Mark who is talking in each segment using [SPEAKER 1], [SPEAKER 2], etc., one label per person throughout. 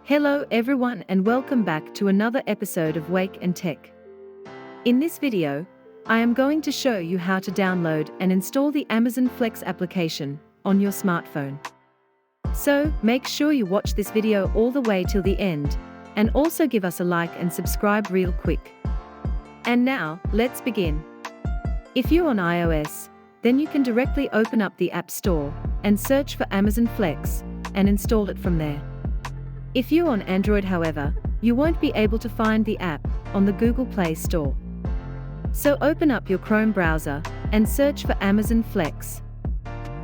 [SPEAKER 1] Hello everyone and welcome back to another episode of Wake&Tech. In this video, I am going to show you how to download and install the Amazon Flex application on your smartphone. So, make sure you watch this video all the way till the end, and also give us a like and subscribe real quick. And now, let's begin. If you're on iOS, then you can directly open up the App Store and search for Amazon Flex and install it from there. If you're on Android, however, you won't be able to find the app on the Google Play Store. So open up your Chrome browser and search for Amazon Flex.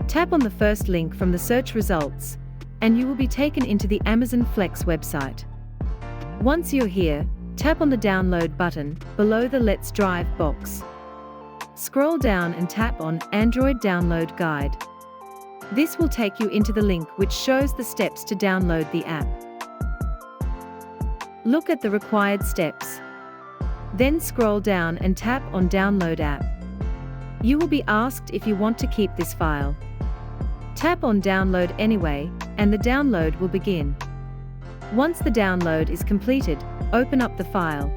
[SPEAKER 1] Tap on the first link from the search results, and you will be taken into the Amazon Flex website. Once you're here, tap on the download button below the Let's Drive box. Scroll down and tap on Android Download Guide. This will take you into the link which shows the steps to download the app. Look at the required steps. Then scroll down and tap on Download App. You will be asked if you want to keep this file. Tap on Download Anyway, and the download will begin. Once the download is completed, open up the file.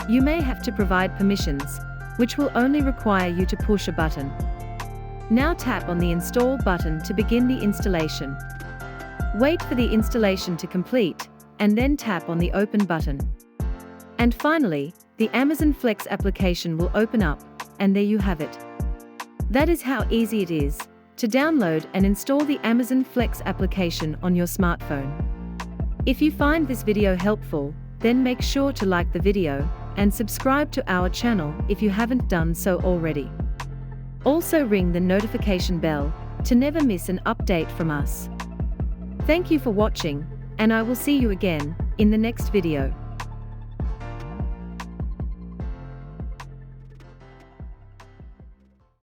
[SPEAKER 1] You may have to provide permissions, which will only require you to push a button. Now tap on the Install button to begin the installation. Wait for the installation to complete, and then tap on the Open button. And finally, the Amazon Flex application will open up, and there you have it. That is how easy it is to download and install the Amazon Flex application on your smartphone. If you find this video helpful, then make sure to like the video and subscribe to our channel if you haven't done so already. Also ring the notification bell to never miss an update from us. Thank you for watching, and I will see you again in the next video.